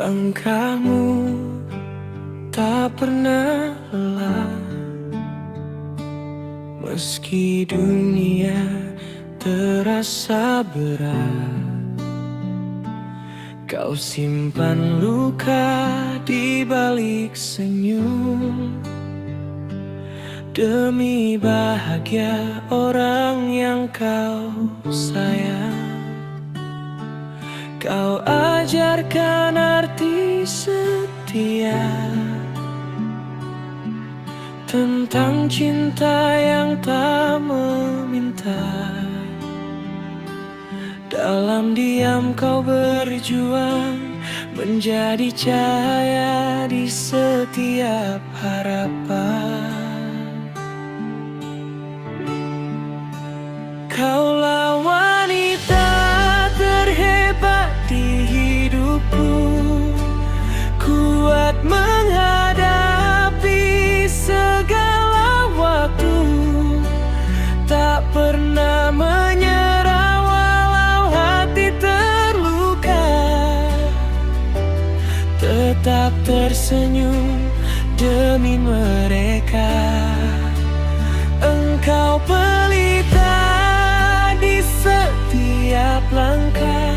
Langkahmu tak pernah lelah, meski dunia terasa berat. Kau simpan luka di balik senyum, demi bahagia orang yang kau sayang. Kau ajarkan arti setia, tentang cinta yang tak meminta. Dalam diam kau berjuang, menjadi cahaya di setiap harapan. Kaulah wanita terhebat di hidupku, kuat menghadapi segala waktu, tak pernah menyerah walau hati terluka, tetap tersenyum demi mereka. Engkau pelita di setiap langkah,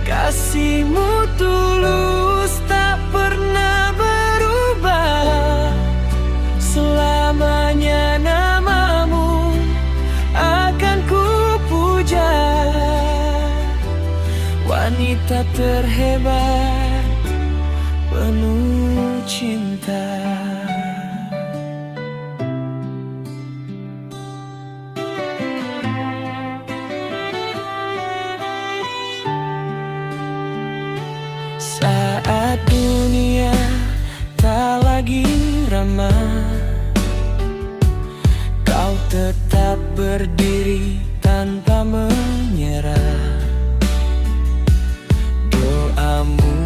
kasihmu tulus tak pernah berubah. Selamanya namamu akan ku puja, wanita terhebat penuh cinta. Saat dunia tak lagi ramah, kau tetap berdiri tanpa menyerah. Doamu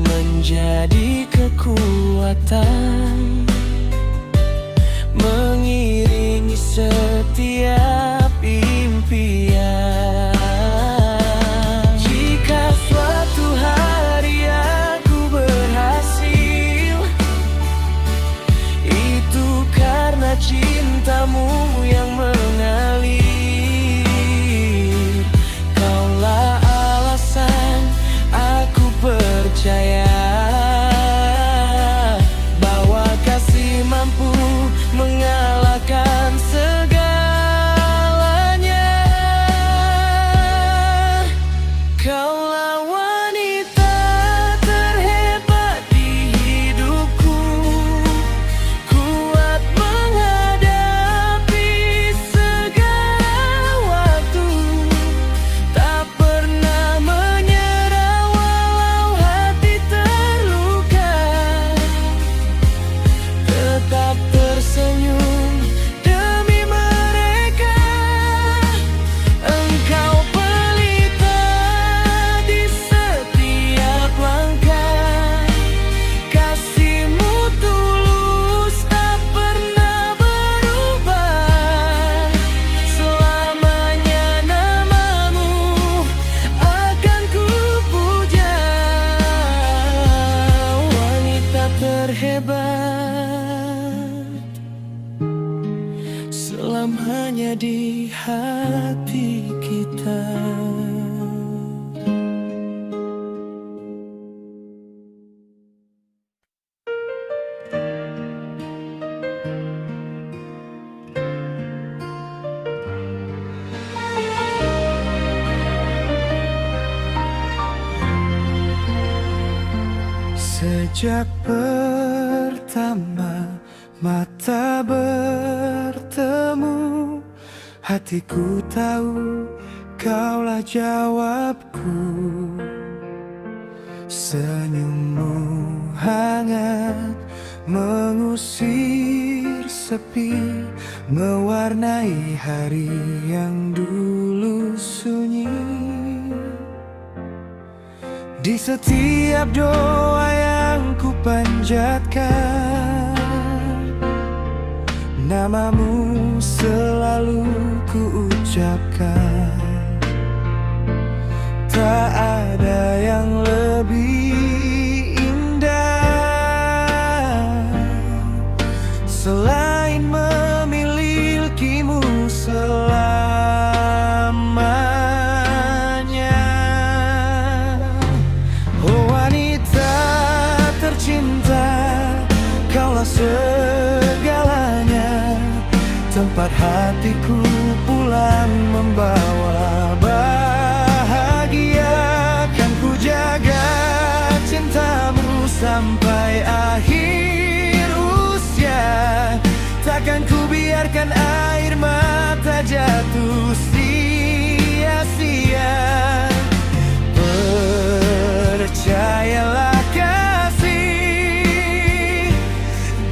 menjadi kekuatan, mengiringi setiap impian. Jika suatu hari aku berhasil, itu karena cintamu yang mengalir. Kaulah alasan aku percaya bahwa kasih mampu mengalahkan segalanya. Kaulah wanita terhebat di hidupku, kuat menghadapi segala waktu, tak pernah menyerah walau hati terluka, tetap tersenyum demi mereka. Engkau pelita di setiap langkah, kasihmu tulus tak pernah berubah. Selamanya namamu akan ku puja, wanita terhebat selamanya di hati kita. Sejak pertama mata bertemu, hatiku tahu kaulah jawabku. Senyummu hangat mengusir sepi, mewarnai hari yang dulu sunyi. Di setiap doa yang ku panjatkan, namamu selalu ku ucapkan. Tak ada yang lebih hatiku pulang membawa bahagia. Kan ku jaga cintamu sampai akhir usia. Takkan ku biarkan air mata jatuh sia-sia. Percayalah kasih,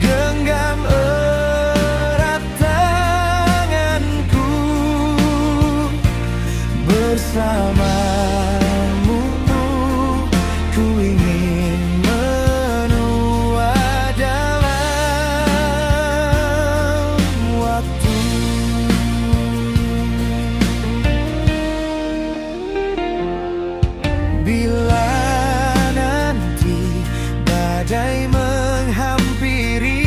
genggam erat tanganku. Bersamamu ku ingin menua dalam waktu. Bila nanti badai menghampiri,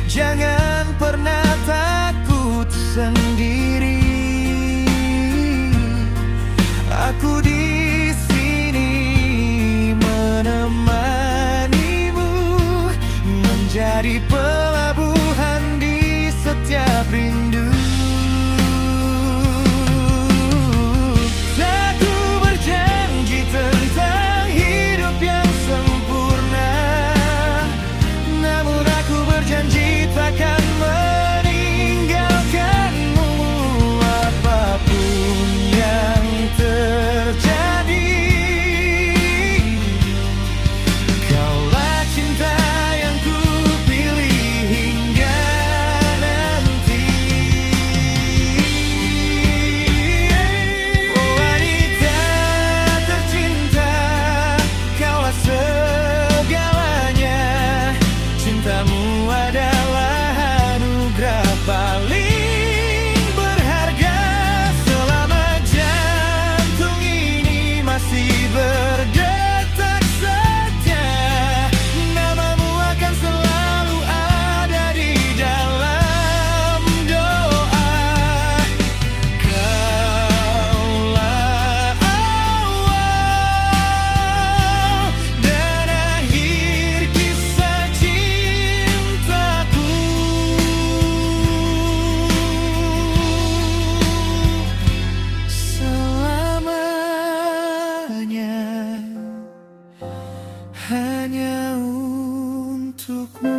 jangan pernah takut sendiri. Aku di sini menemanimu, menjadi pelabuhan di setiap rindu. Aku berjanji tentang hidup yang sempurna, namun aku berjanji takkan meninggalkanmu apapun yang terjadi. Kaulah cinta yang ku pilih hingga nanti. Oh wanita tercinta, kaulah segalanya. Cintamu adalah anugerah paling berharga. Selama jantung ini masih berdetak saja, namamu akan selalu ada di dalam doa. Kaulah awal dan akhir kisah cintaku. Selamanya hanya untukmu.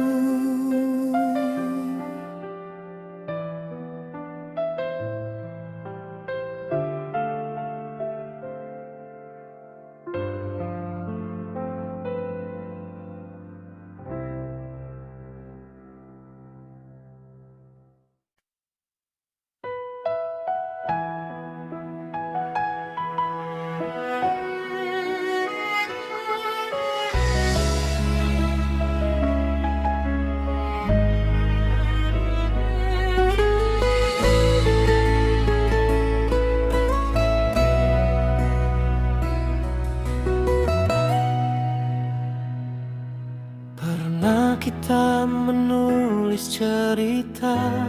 Pernah kita menulis cerita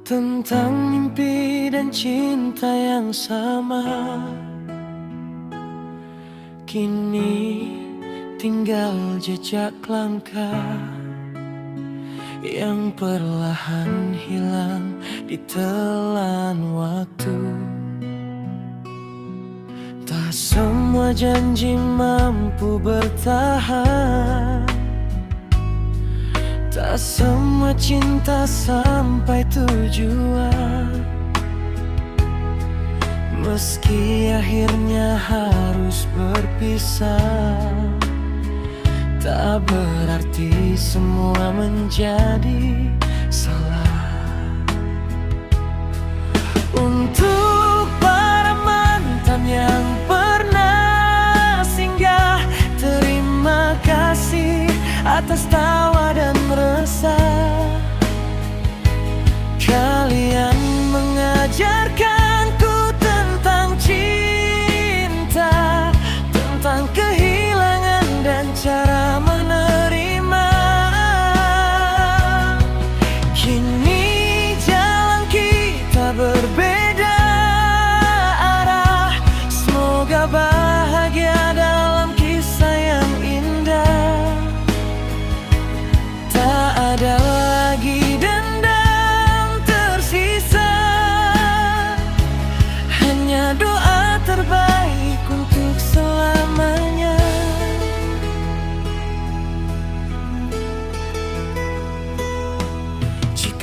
tentang mimpi dan cinta yang sama. Kini tinggal jejak langkah yang perlahan hilang ditelan waktu. Tak semua janji mampu bertahan, tak semua cinta sampai tujuan. Meski akhirnya harus berpisah, tak berarti semua menjadi salah. Untuk para mantan yang pernah singgah, terima kasih atas tawa dan resah. Kalian mengajarkanku tentang cinta, tentang kehilangan dan cara menerima. Kini jalan kita berbeda arah. Semoga bahagia dalam kisah yang indah.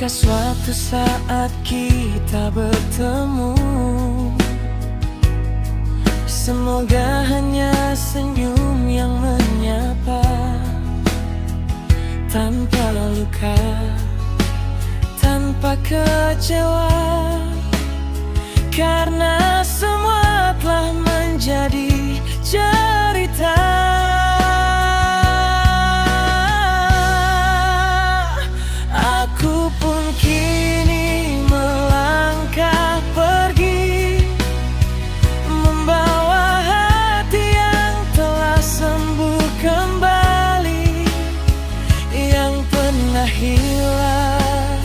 Jika suatu saat kita bertemu, semoga hanya senyum yang menyapa, tanpa luka, tanpa kecewa. Karena semua telah menjadi cerita. Aku pun kini melangkah pergi, membawa hati yang telah sembuh kembali. Yang pernah hilang,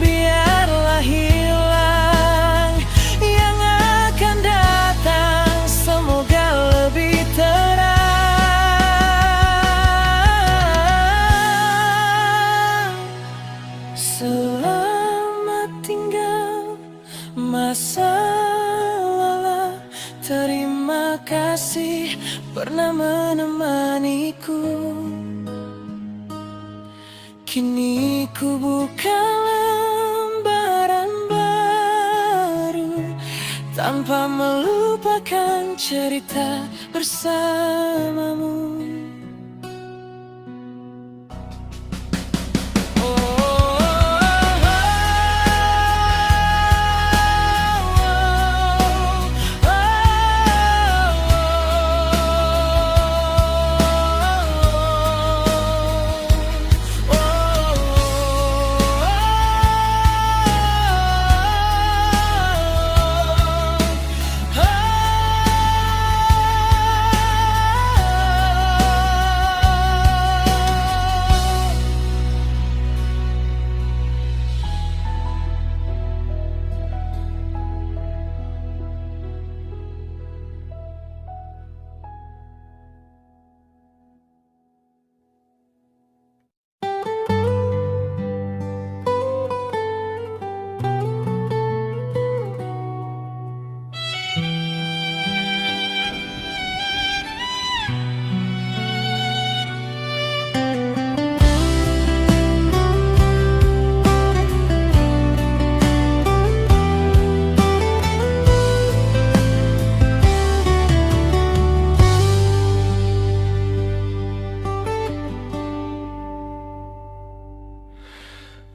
biarlah hilang. Yang akan datang, semoga lebih terang. Selamat tinggal masa lalu. Terima kasih pernah menemaniku. Kini ku buka lembaran baru, tanpa melupakan cerita bersamamu.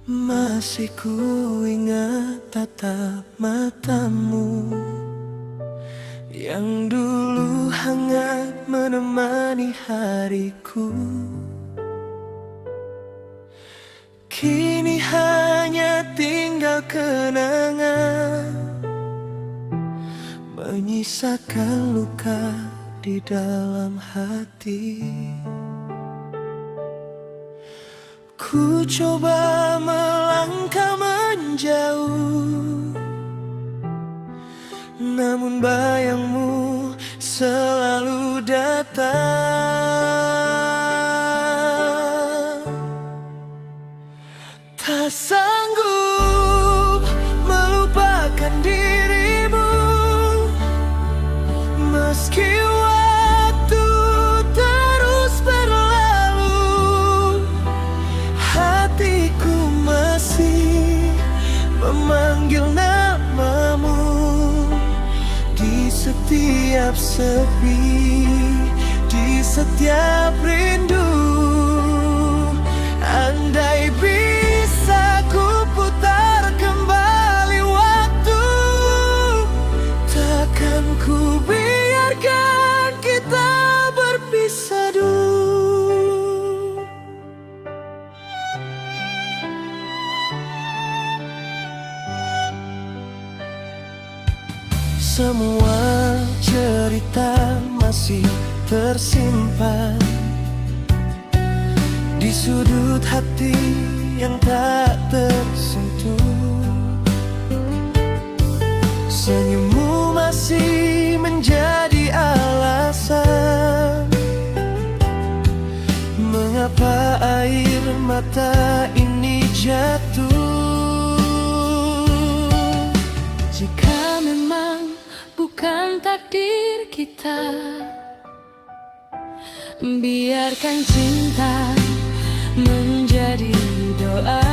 Masih ku ingat tatap matamu yang dulu hangat menemani hariku. Kini hanya tinggal kenangan, menyisakan luka di dalam hati. Ku coba melangkah menjauh, namun bayangmu selalu datang. Tak sanggup melupakan dirimu, meski waktu terus berlalu. Hatiku masih memanggil namamu di setiap sepi, di setiap rindu. Andai bisa ku putar kembali waktu, takkan ku biarkan kita berpisah dulu. Semua cerita masih tersimpan di sudut hati yang tak tersentuh. Senyummu masih menjadi alasan mengapa air mata ini jatuh. Jika memang bukan takdir kita, biarkan cinta menjadi doa.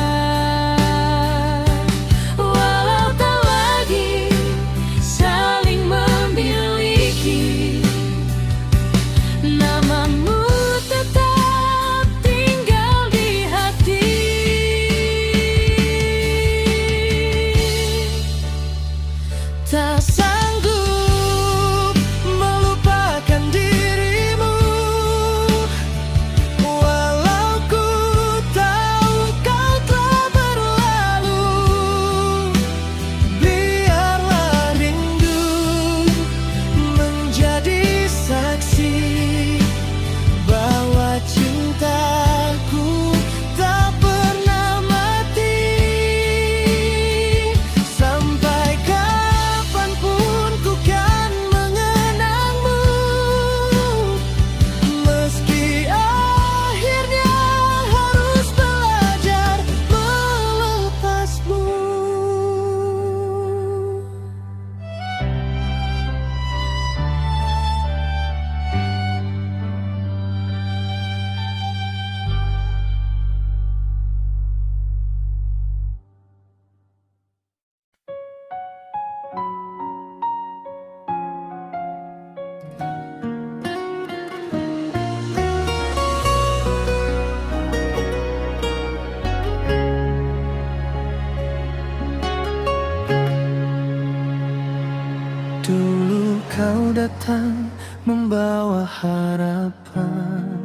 kau datang membawa harapan,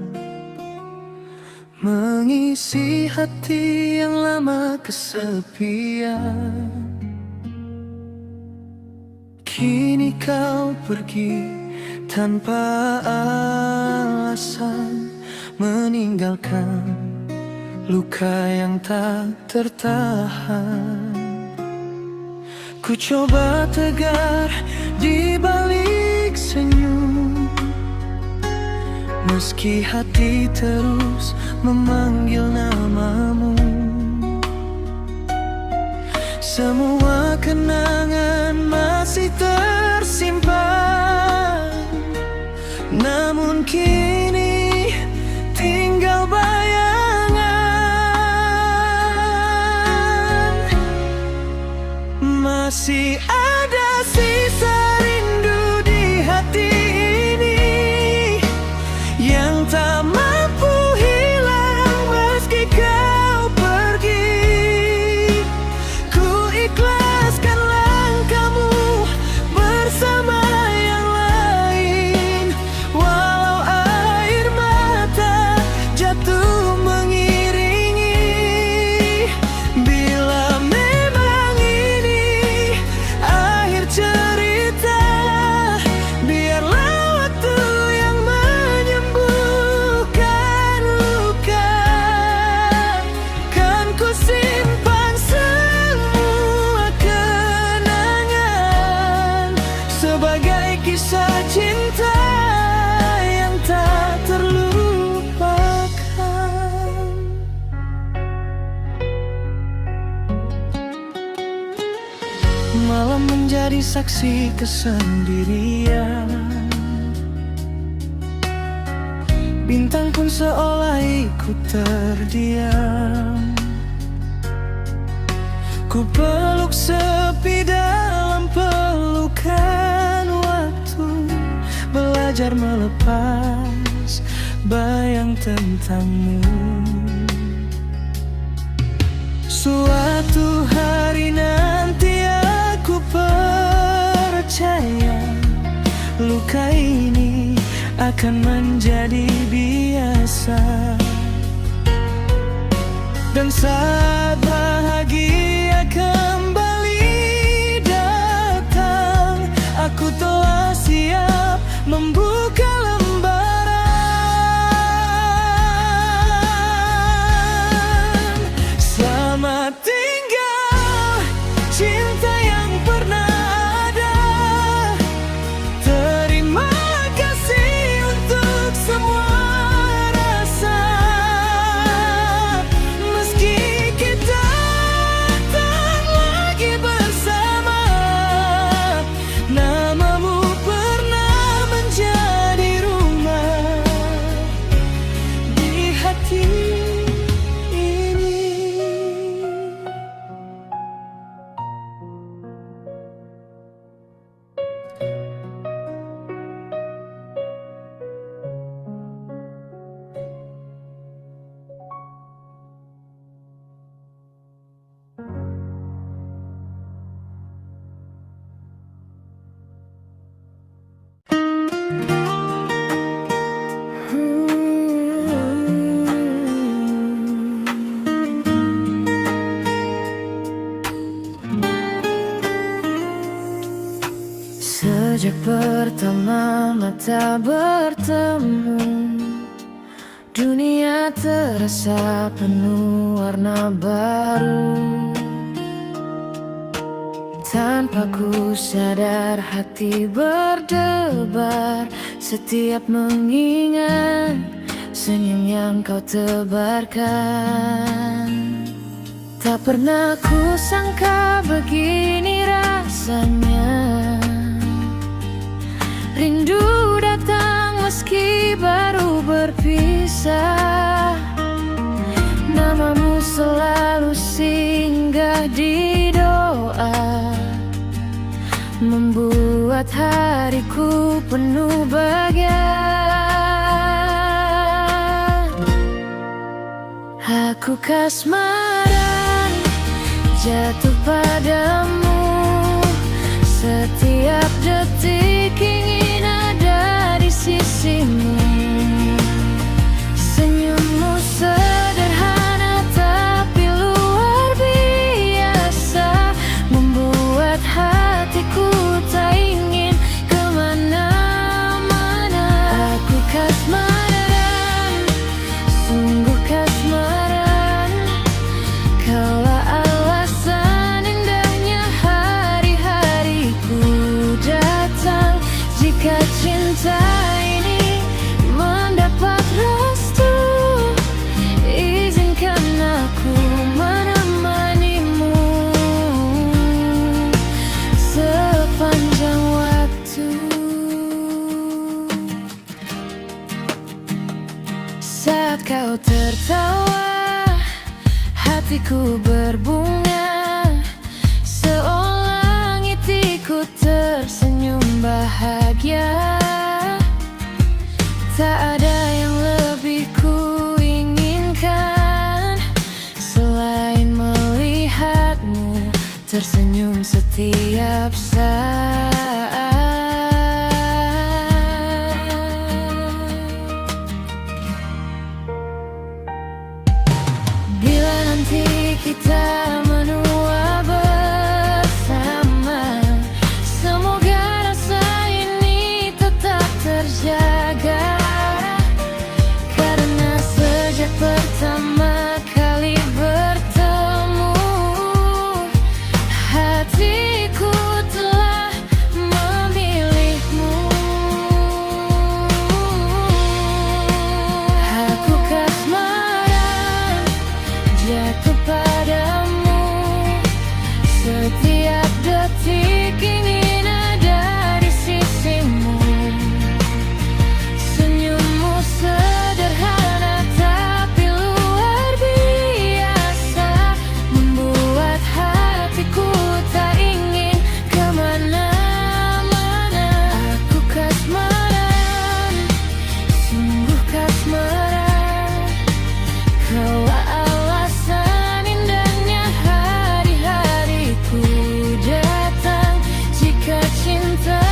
mengisi hati yang lama kesepian. Kini kau pergi tanpa alasan, meninggalkan luka yang tak tertahan. Ku coba tegar di balik senyum, meski hati terus memanggil namamu. Semua kenangan masih tersimpan, namun kini tinggal bayangan. Masih ada sisa rindu di hati ini yang tak mampu hilang meski kau pergi. Ku ikhlaskan langkahmu bersama yang lain, walau air mata jatuh mengiringi. Bila memang ini akhir cerita, biarlah waktu yang menyembuhkan luka. Kan ku simpan semua kenangan sebagai kisah cinta yang tak terlupakan. Malam menjadi saksi kesendirian, bintang pun seolah ikut terdiam. Ku peluk sepi dalam pelukan waktu, belajar melepas bayang tentangmu. Suatu hari nanti aku percaya luka ini akan menjadi biasa. Dan saat bahagia kembali datang, aku telah siap membuka lembaran. Selamat tinggal cinta yang pernah ada. Terima kasih untuk semua rasa. Meski kita tak lagi bersama, namamu pernah menjadi rumah di hati ini. Sejak pertama mata bertemu, dunia terasa penuh warna baru. Tanpa ku sadar hati berdebar setiap mengingat senyum yang kau tebarkan. Tak pernah ku sangka begini rasanya. Rindu datang meski baru berpisah. Namamu selalu singgah di doa, membuat hariku penuh bahagia. Aku kasmaran jatuh padamu setiap detik cinta ini mendapat restu, izinkan aku menemanimu sepanjang waktu. Saat kau tertawa, hatiku berbunga, seolah langitiku tersenyum bahagia. Tak ada yang lebih ku inginkan selain melihatmu tersenyum setiap saat. Bila nanti kita menua bersama, semoga rasa ini tetap terjaga. Karena sejak pertama kali bertemu, hatiku telah memilihmu. Aku kasmaran jatuh padamu, setiap detik ingin ada di sisimu. Senyummu sederhana tapi luar biasa, membuat hatiku tak ingin kemana-mana. Aku kasmaran, sungguh kasmaran, kaulah alasan indahnya hari-hariku datang. Jika cinta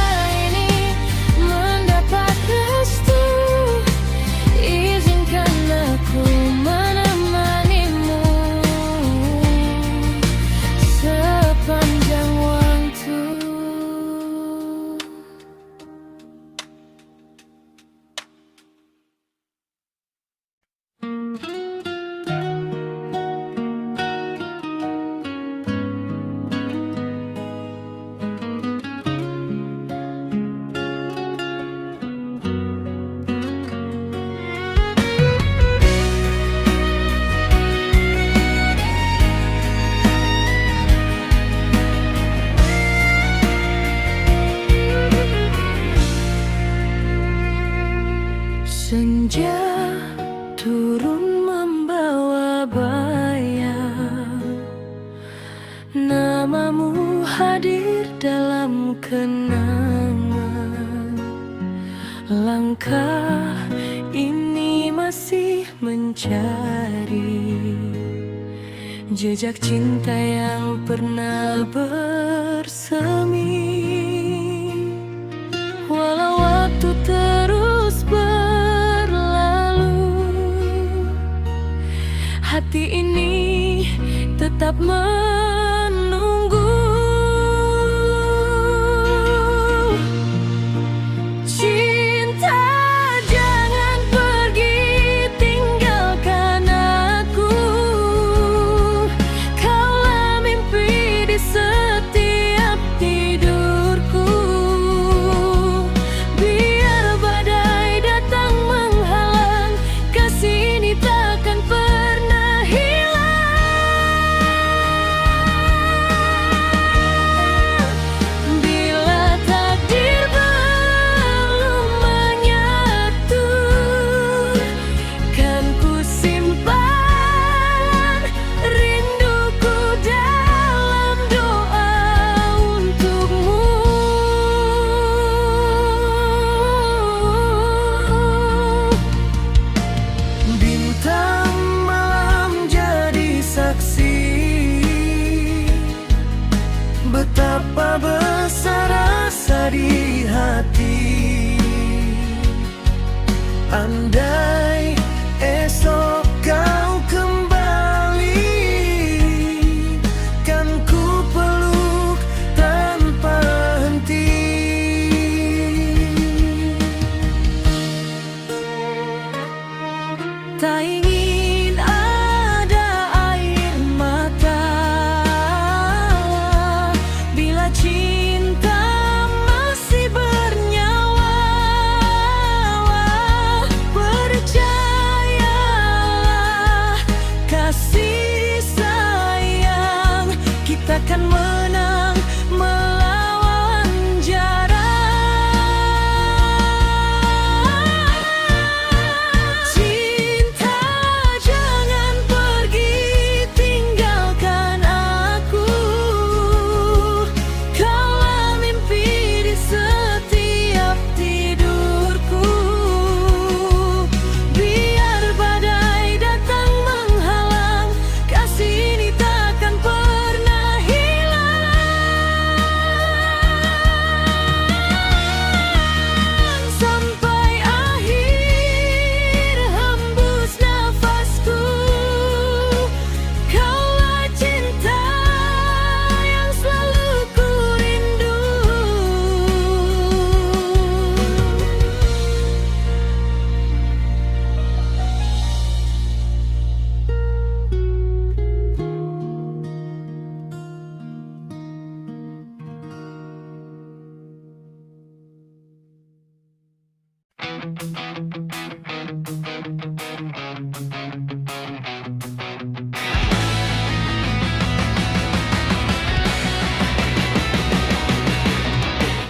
ini mendapat restu, izinkan aku menemanimu sepanjang waktu. Senja turun membawa bayang, namamu hadir dalam kenangan. Langkah ini masih mencari jejak cinta yang pernah bersemi. Walau waktu terus berlalu, hati ini tetap menunggu. Cinta, jangan pergi tinggalkan aku. Kaulah mimpi di setiap tidurku. Biar badai datang menghalang, kasih ini takkan pernah hilang.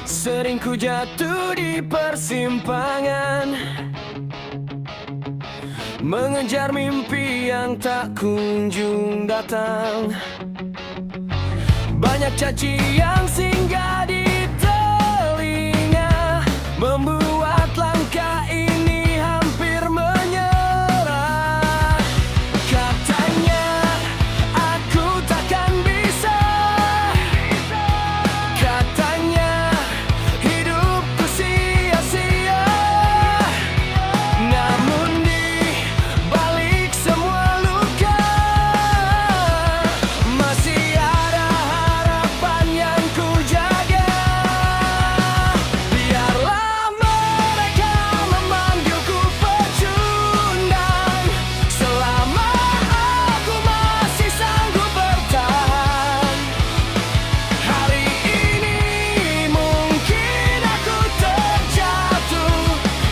Sering ku jatuh di persimpangan, mengejar mimpi yang tak kunjung datang. Banyak caci yang singgah di telinga, membuat langkah ini hampir menyerah. Katanya aku takkan bisa, katanya hidupku sia-sia. Namun di balik semua luka, masih ada harapan yang ku jaga. Biarlah mereka memanggilku pecundang, selama aku masih sanggup bertahan. Hari ini mungkin aku terjatuh,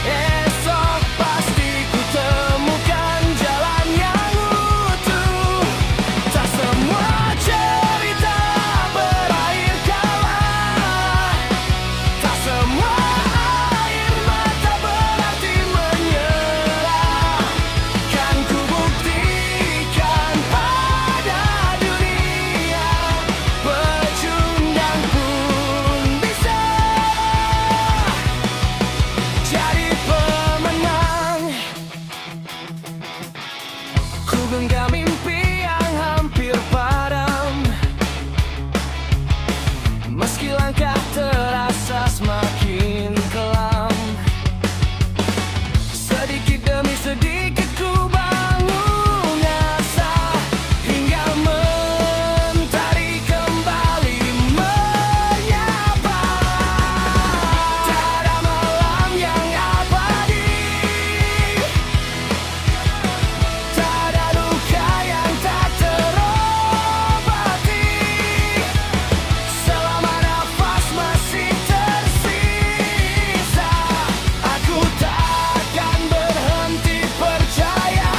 esok pasti ku temukan jalan yang utuh. Tak semua cerita berakhir kalah, tak semua air mata berarti menyerah. Kan ku buktikan pada dunia, pecundang pun bisa jadi pemenang. Ku genggam mimpi yang hampir padam, meski langkah terasa semakin kelam. Sedikit demi sedikit ku bangun asa, hingga mentari kembali menyapa. Tak ada malam yang abadi, tak ada luka yang tak terobati. Selama nafas masih tersisa, aku takkan berhenti percaya.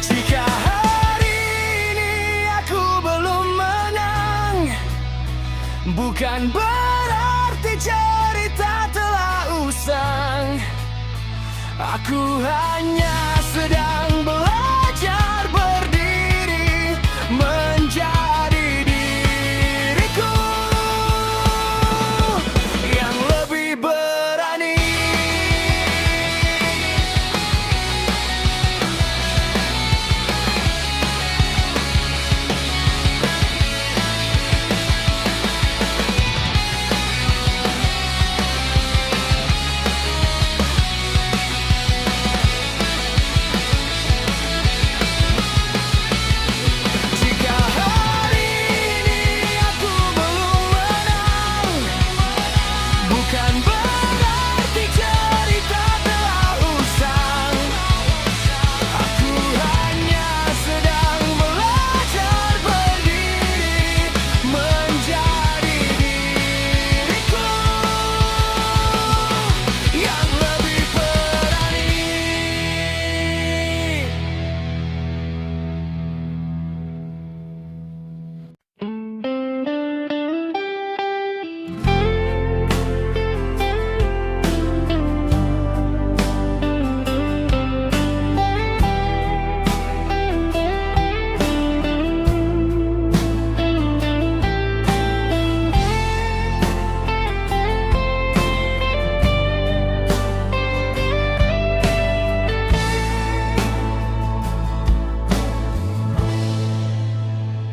Jika hari ini aku belum menang, bukan berarti cerita telah usang. Aku hanya sedang belajar berdiri, menjadi diriku yang lebih berani. Jika hari ini aku belum menang, bukan berarti cerita telah usang. Aku hanya sedang belajar berdiri, menjadi diriku yang lebih berani.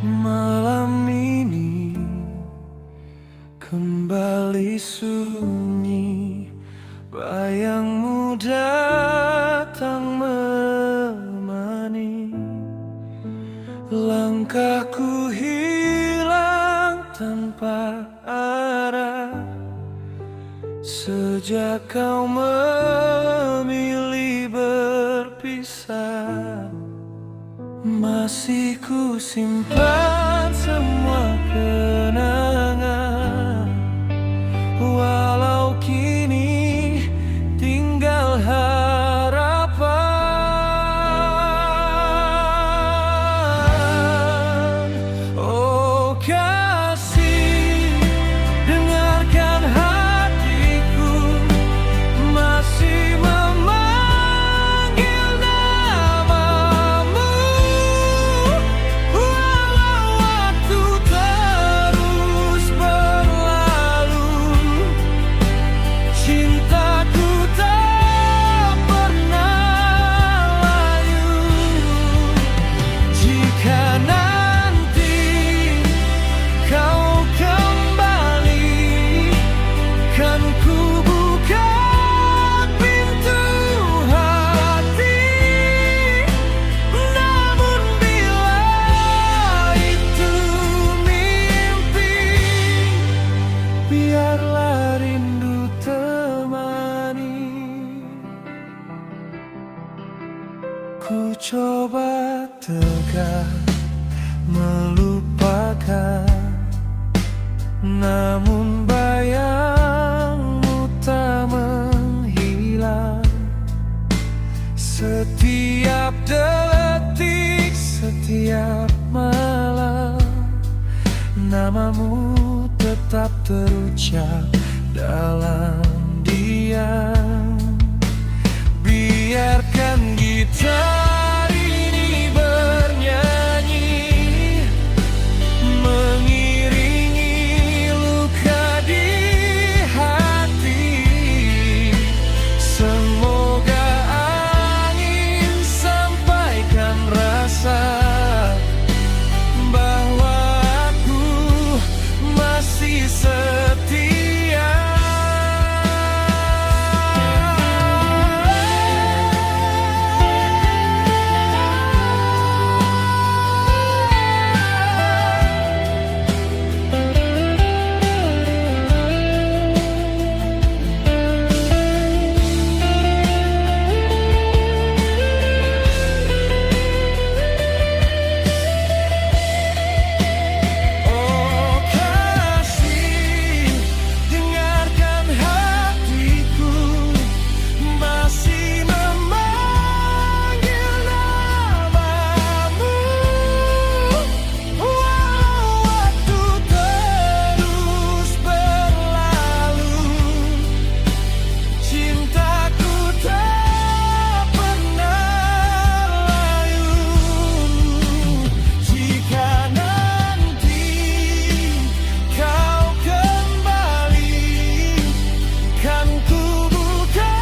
Malam ini kembali sunyi, bayangmu datang menemani. Langkahku hilang tanpa arah, sejak kau memilih berpisah. berpisah, masih ku simpan semua kenangan. Walau kini tinggal harapan. Oh kasih, dengarkan hatiku masih memanggil namamu. Walau waktu terus berlalu, cintaku tak pernah layu. Jika nanti kau kembali, kan ku buka pintu hati. Namun bila itu mimpi, biarlah rindu temani. Ku coba tegar melupakan, namun bayangmu tak menghilang. Setiap detik, setiap malam, namamu tetap terucap dalam diam. Biarkan gitar ini bernyanyi, mengiringi luka di hati. Semoga angin sampaikan rasa bahwa aku masih setia. Oh kasih, dengarkan hatiku masih memanggil namamu. Walau waktu terus berlalu, cintaku tak pernah layu. Jika nanti kau kembali, kan ku buka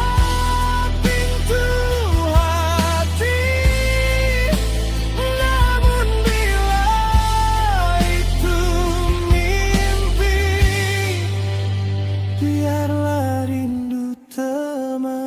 pintu hati. Namun bila itu mimpi, biarlah rindu teman.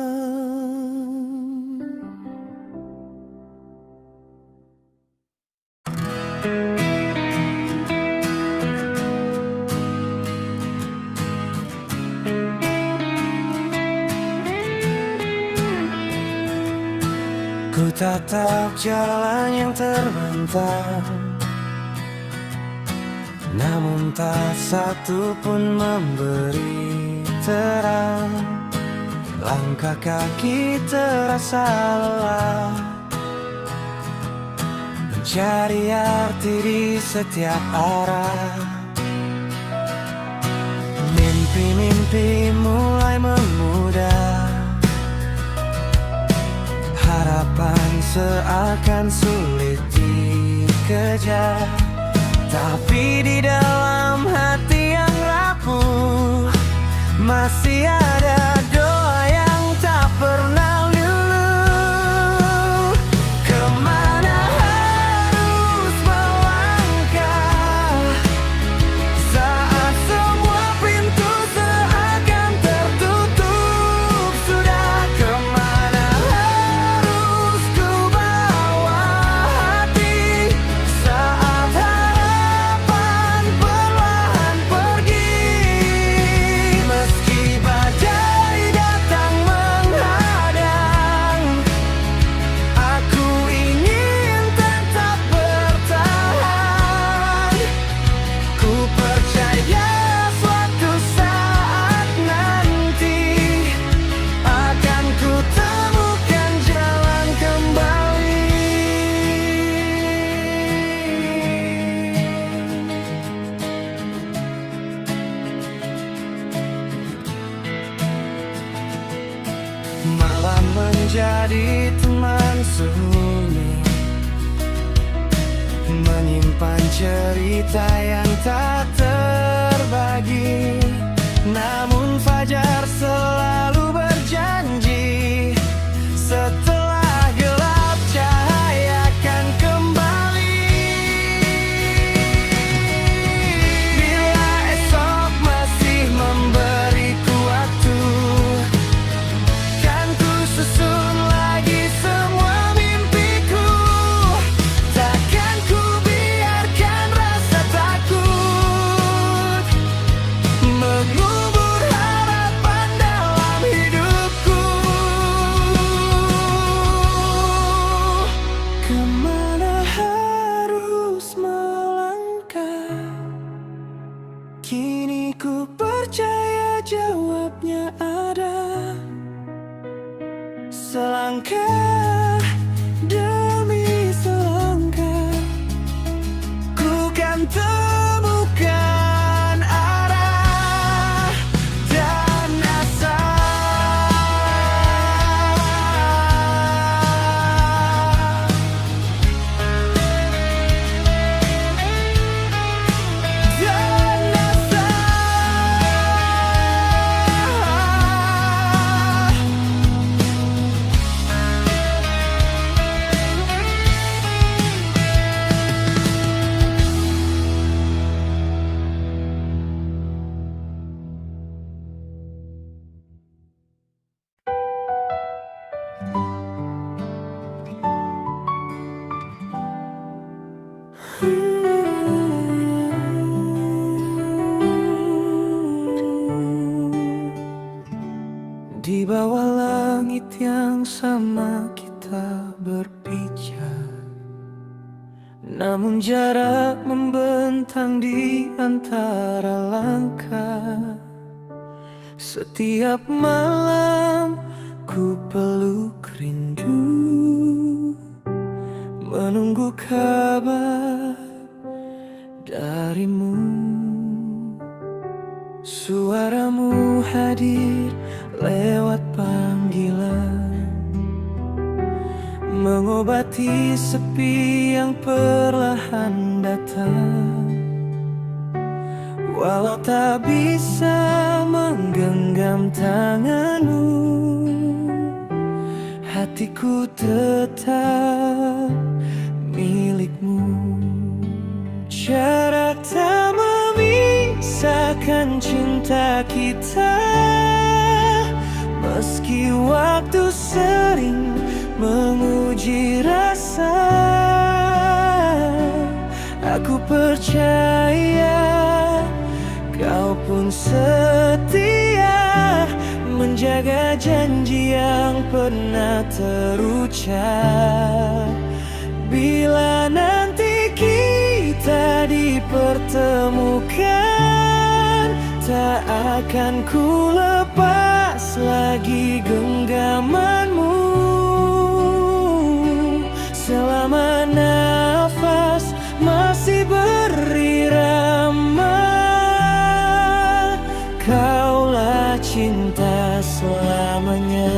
Ku tatap jalan yang terbentang, namun tak satu pun memberi terang. Langkah kaki terasa lelah, mencari arti di setiap arah. Mimpi-mimpi mulai memudar, harapan seakan sulit dikejar. Tapi di dalam hati yang rapuh, masih ada doa yang tak pernah luluh. Kemana harus melangkah saat semua pintu seakan tertutup sudah? Kemana harus ku bawa hati saat harapan perlahan pergi? Meski badai teman sunyi, menyimpan cerita yang tak terbagi. Namun fajar selalu berjanji, setelah gelap cahaya akan kembali. Bila esok masih memberiku waktu, kan ku susun lagi semua mimpiku. Takkan ku biarkan rasa takut mengubur harapan dalam hidupku. Kemana harus melangkah? Kini ku percaya jawabnya ada. Selangkah demi selangkah, ku kan temukan arah dan asa. Dan asa. Di bawah langit yang sama kita berpijak, namun jarak membentang di antara langkah. Setiap malam ku peluk rindu, menunggu kabar darimu. Suaramu hadir lewat panggilan, mengobati sepi yang perlahan datang. Walau tak bisa menggenggam tanganmu, hatiku tetap milikmu. Jarak tak memisahkan cinta kita, meski waktu sering menguji rasa. Aku percaya kau pun setia, menjaga janji yang pernah terucap. Bila nanti kita dipertemukan, tak akan ku lepas lagi genggamanmu. Selama nafas masih berirama, kaulah cinta selamanya.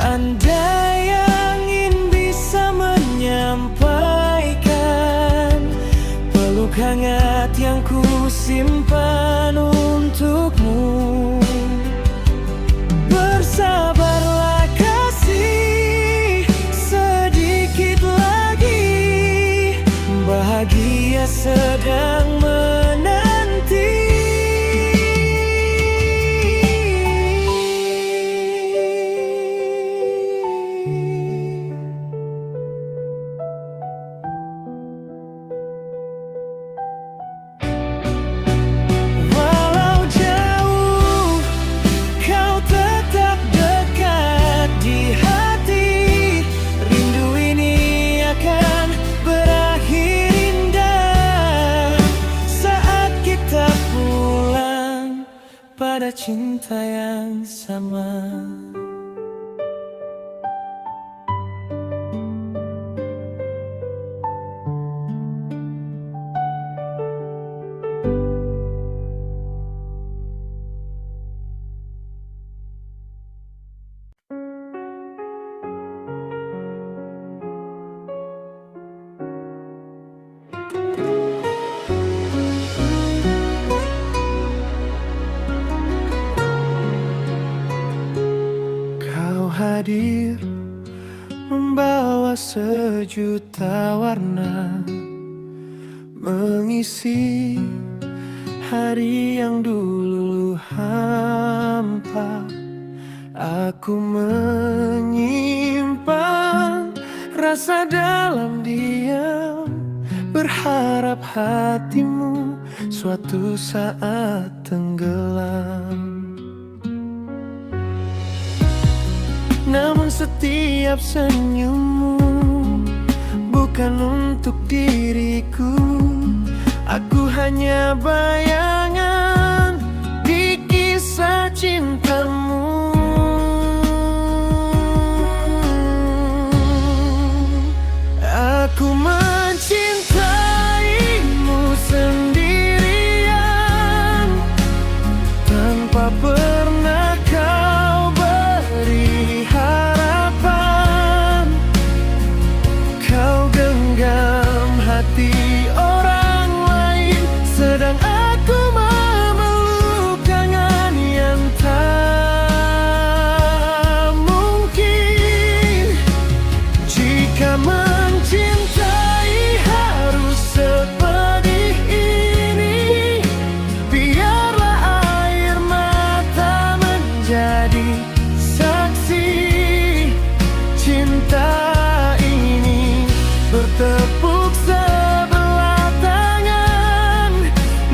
Andai angin bisa menyampaikan peluk hangat yang ku simpan untukmu, bersabarlah kasih, sedikit lagi bahagia sedang menanti. Walau jauh, kau tetap dekat di hati. Rindu ini akan berakhir indah saat kita pulang pada cinta yang sama. hadir membawa sejuta warna, mengisi hari yang dulu hampa. Aku menyimpan rasa dalam diam, berharap hatimu suatu saat tenggelam. Namun setiap senyummu bukan untuk diriku. Aku hanya bayangan di kisah cintamu. Aku mencintaimu sendirian, tanpa pernah kau beri harapan. Kau genggam hati orang lain, sedang aku memeluk tangan yang tak mungkin. Jika mencintai harus sepedih ini, biarlah air mata menjadi saksi. Cinta ini bertepuk sebelah tangan,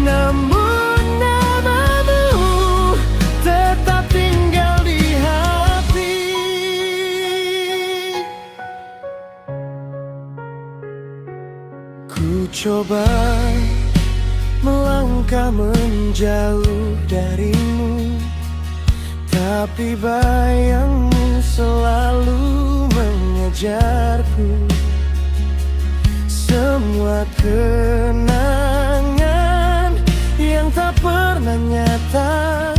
namun namamu tetap tinggal di hati. Ku coba melangkah menjauh darimu, tapi bayangmu selalu mengejarku. Semua kenangan yang tak pernah nyata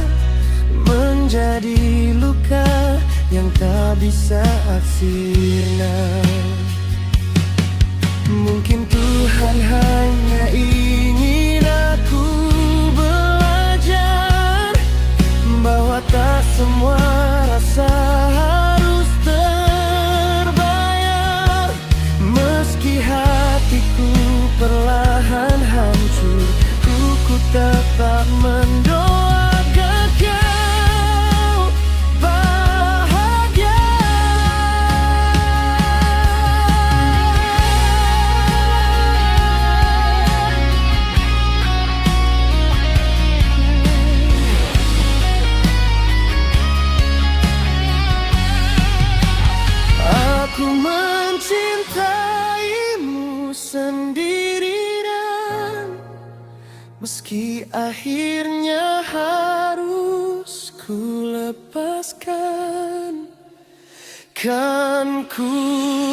menjadi luka yang tak bisa sirna. Mungkin Tuhan hanya ingin aku belajar bahwa tak semua rasa harus terbayar. Meski hatiku perlahan hancur, ku tetap mendoakan kau bahagia. Aku mencintaimu sendirian, meski akhirnya harus ku lepaskan. Kan ku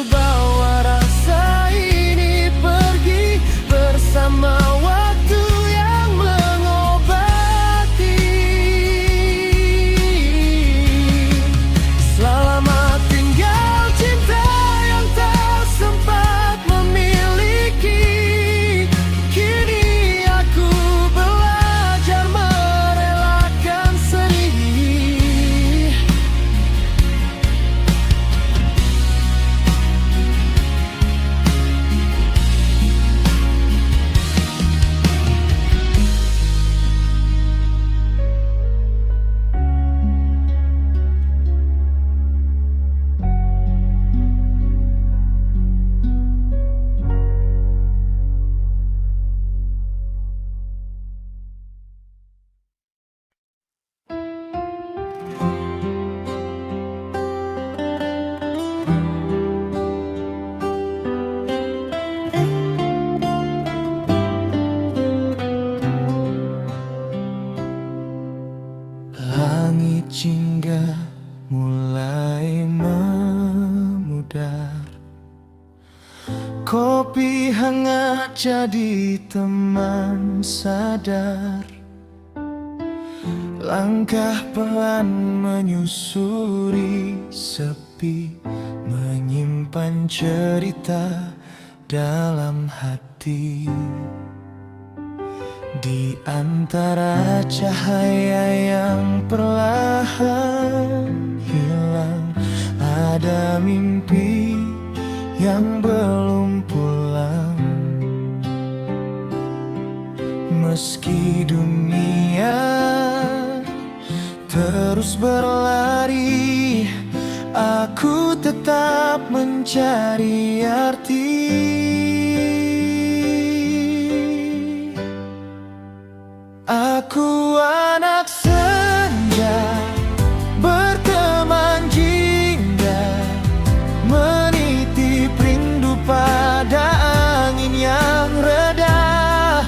bawa rasa ini pergi bersama waktu yang mengobati. Selamat tinggal cinta yang tak sempat memiliki. Kini aku belajar merelakan sedih. Langit jingga mulai memudar, kopi hangat jadi teman sadar. Langkah pelan menyusuri sepi, menyimpan cerita dalam hati. Di antara cahaya yang perlahan hilang, ada mimpi yang belum pulang. Meski dunia terus berlari, aku tetap mencari arti. Aku anak senja, berteman jingga, menitip rindu pada angin yang reda,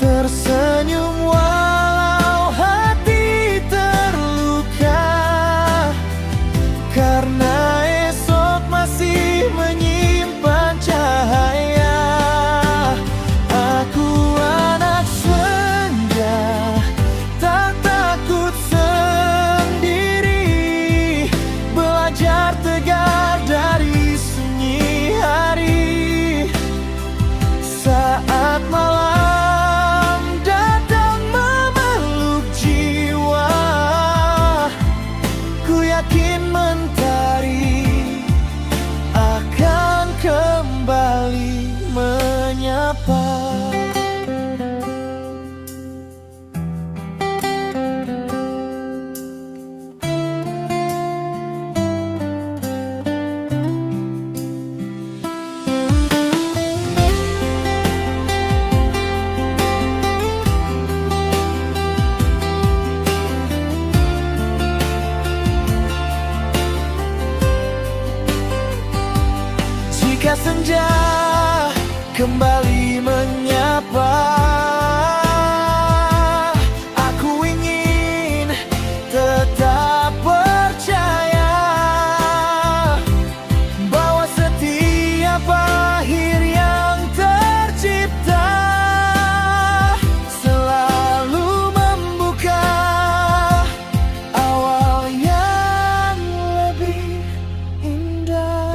tersenyum walau hati terluka, karena esok masih menyimpan cahaya. Aku anak senja, tak takut sendiri, belajar tegar dari sunyi hari. Saat malam datang memeluk jiwa, ku yakin mentari akan kembali menyapa. Jika senja kembali menyapa, aku ingin tetap percaya bahwa setiap akhir yang tercipta selalu membuka awal yang lebih indah.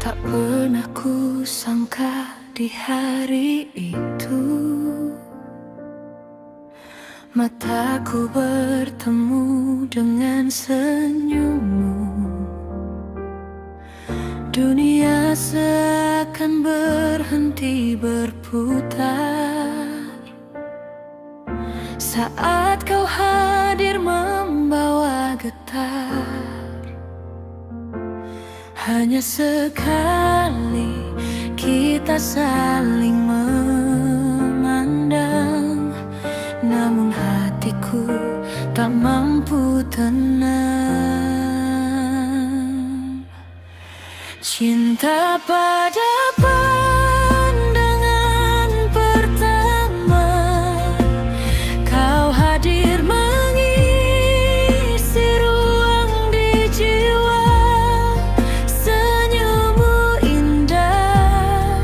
Tak pernah ku sangka di hari itu mataku bertemu dengan senyummu. Dunia seakan berhenti berputar saat kau hadir membawa getar. Hanya sekali kita saling memandang, namun hatiku tak mampu tenang. Cinta pada pandangan pertama, kau hadir mengisi ruang di jiwa. Senyummu indah,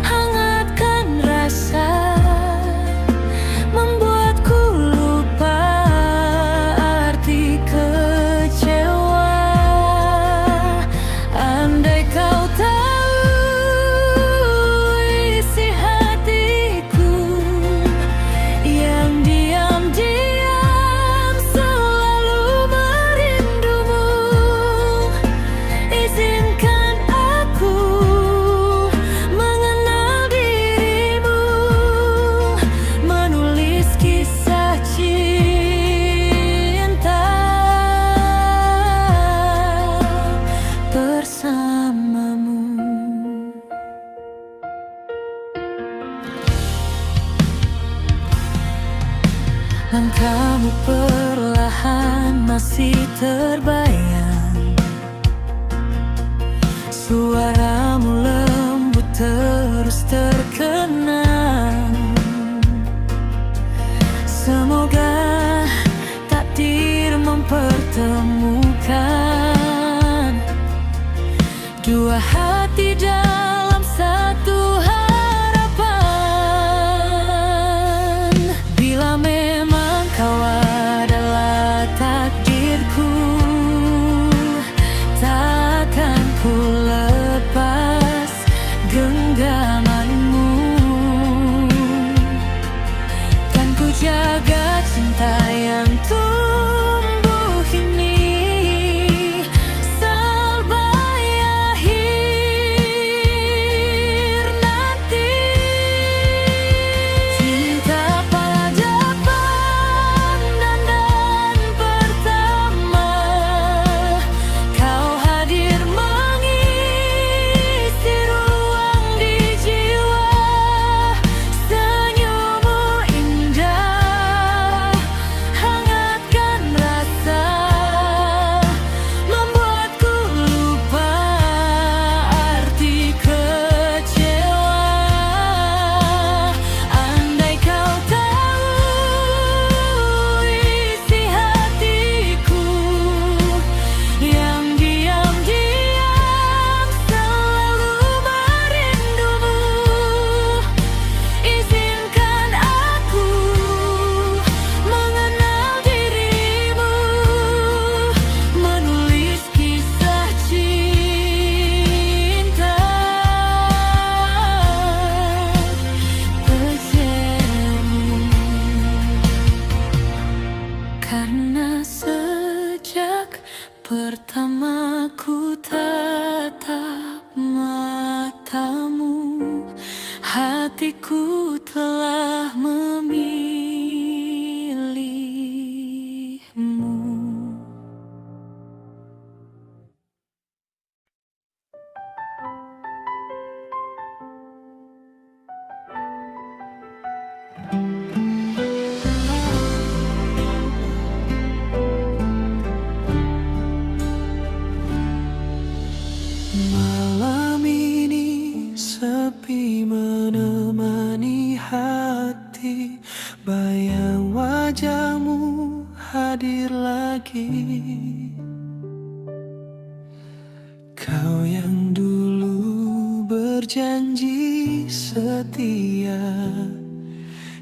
hangatkan rasa, membuatku lupa arti kecewa. Andai kau tahu isi hatiku yang diam-diam selalu merindumu, izinkan aku mengenal dirimu, menulis kisah cinta bersamamu. Langkahmu perlahan masih terbayang, suaramu lemah hati dalam satu harapan. Bila memang kau adalah takdirku, takkan ku lepas genggamanmu. Kan ku jaga cinta yang tumbuh ini sampai akhir nanti. Cinta pada pandangan pertama, kau hadir mengisi ruang di jiwa. Senyummu indah, hangatkan rasa, membuatku lupa arti kecewa. Andai kau tahu isi hatiku yang diam-diam selalu merindumu, izinkan aku mengenal dirimu, menulis kisah cinta bersemu. Karena sejak pertama ku tatap matamu, hatiku telah memilihmu. Malam ini sepi menemani hati, bayang wajahmu hadir lagi. Kau yang dulu berjanji setia,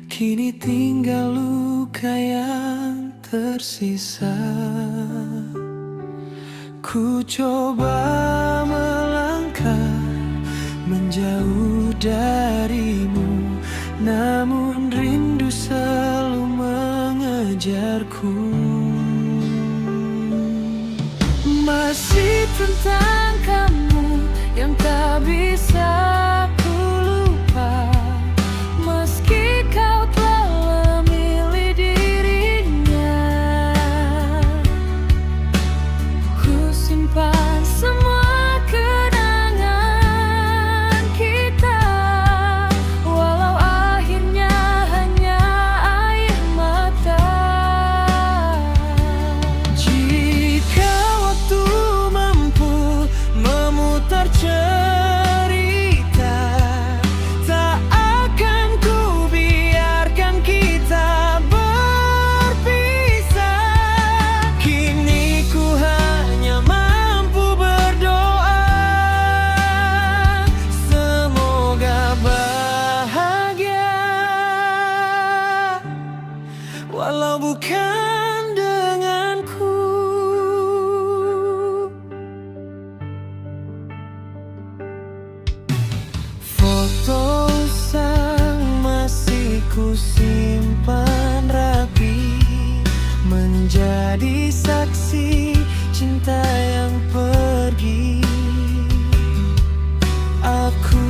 kini tinggal luka yang tersisa. Ku coba melangkah menjauh darimu, namun rindu selalu mengejarku. Masih tentang kamu yang tak bisa ku lupa, meski kau telah memilih dirinya. Ku simpan semua kenangan kita, walau akhirnya hanya air mata. Jika waktu mampu memutar cerita, tak akan ku biarkan kita berpisah. Kini ku hanya mampu berdoa, semoga bahagia, walau bukan denganku. Foto sang masih ku simpan rapi, menjadi saksi cinta yang pergi. Aku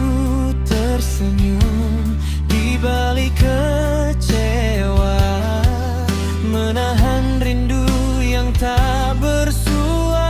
tersenyum di balik kecewa, menahan rindu yang tak bersuara.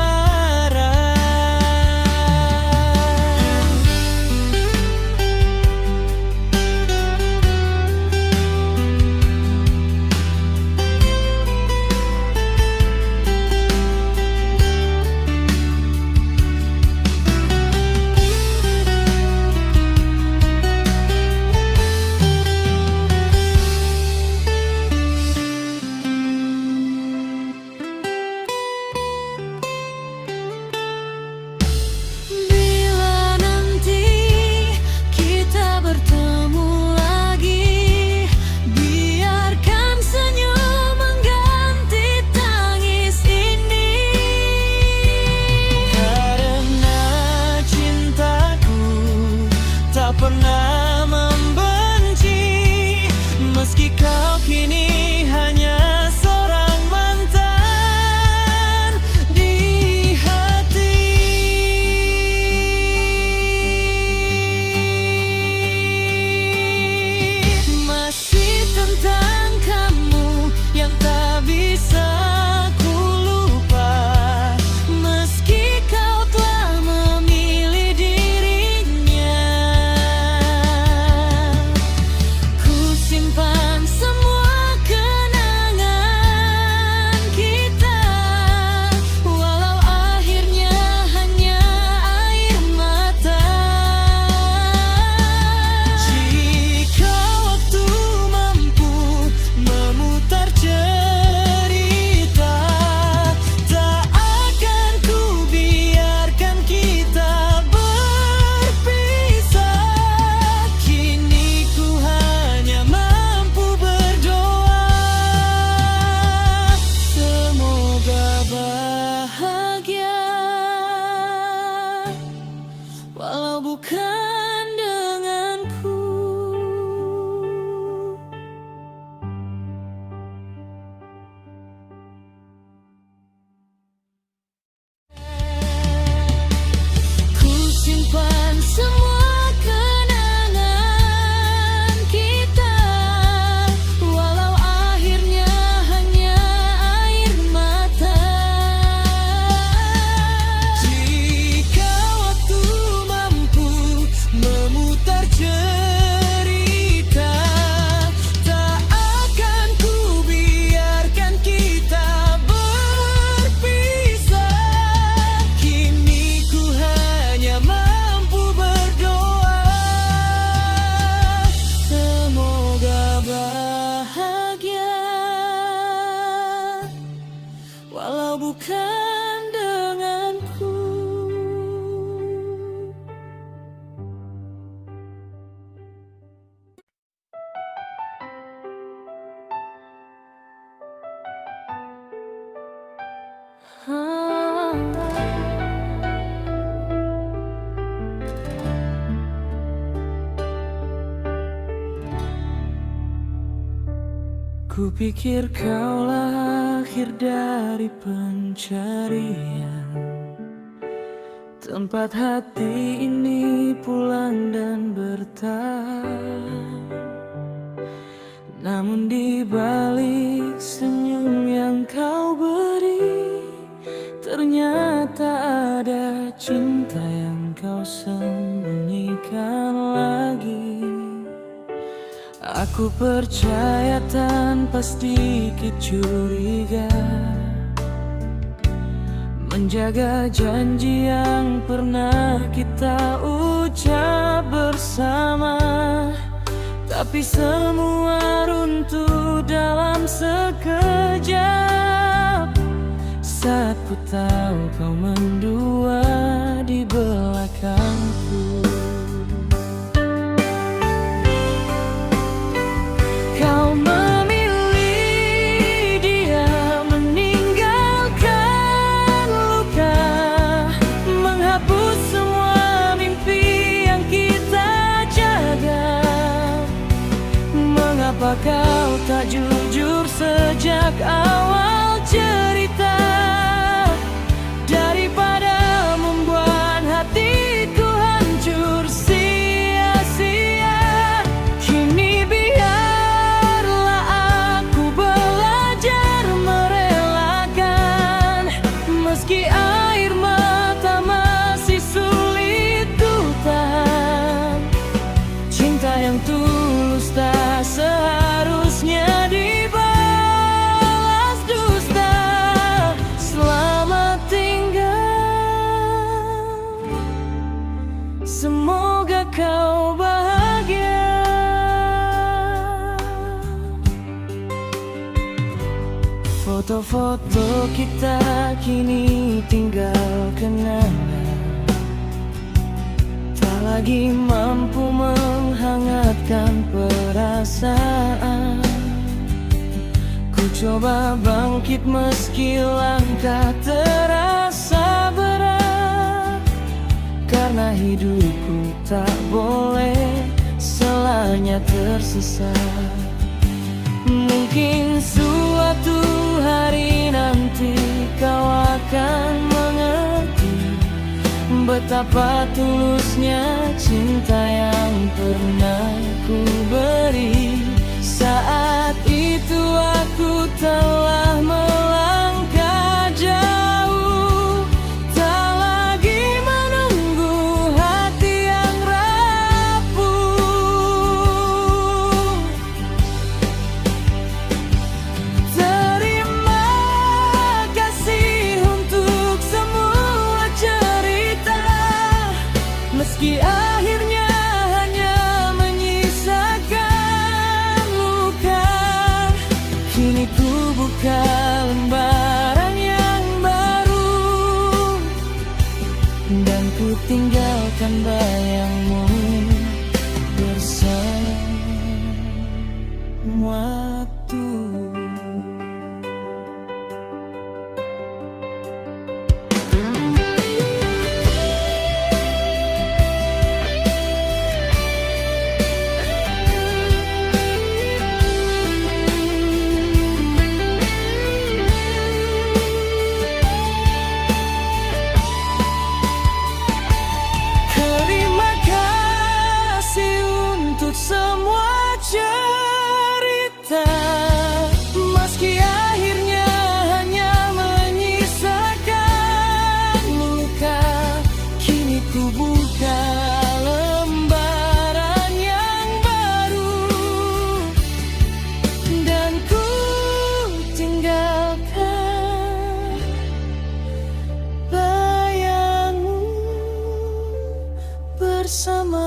tak pernah membenci, meski kau kini hanya seorang mantan di hati. Masih tentang kamu yang tak bisa ku lupa, meski kau telah memilih dirinya. Ku simpan semua kenangan kita, walau akhirnya hanya air mata. Jika waktu mampu memutar cerita, tak akan ku biarkan kita berpisah. Kini ku hanya mampu berdoa, semoga bahagia, walau bukan denganku. Ku simpan semua kenangan kita, walau akhirnya hanya air mata. Jika waktu mampu memutar cerita, tak akan ku biarkan kita berpisah. Kini ku hanya mampu berdoa, semoga bahagia, walau bukan denganku. Kupikir kaulah akhir dari pencarian, tempat hati ini pulang dan bertahan. Namun di balik senyum yang kau beri, ternyata ada cinta yang kau sembunyikan lagi. Aku percaya tanpa sedikit curiga, menjaga janji yang pernah kita ucap bersama. Tapi semua runtuh dalam sekejap, saat ku tahu kau mendua di belakangku. Kau memilih dia, meninggalkan luka, menghapus semua mimpi yang kita jaga. Mengapa kau tak jujur sejak awal cerita, daripada membuat hatiku hancur sia-sia. Kini biarlah aku belajar merelakan, meski air mata masih sulit ku tahan. Cinta yang tulus tak seharusnya dibalas dusta. Selamat tinggal, semoga kau bahagia. Foto-foto kita kini tinggal kenangan, tak lagi mampu menghangatkan perasaan. Ku coba bangkit meski langkah terasa berat, karena hidupku tak boleh hanya tersesat. Mungkin suatu hari nanti kau akan mengerti betapa tulusnya cinta yang pernah ku beri. Saat itu aku telah melangkah jauh, tak lagi menunggu hati yang rapuh. Terima kasih untuk semua cerita, meski akhirnya hanya menyisakan luka. Kini ku buka lembaran yang baru, dan ku tinggalkan bayangmu bersama waktu. Terima kasih untuk semua cerita, meski akhirnya hanya menyisakan luka. Kini ku buka lembaran yang baru, dan ku tinggalkan bayangmu bersama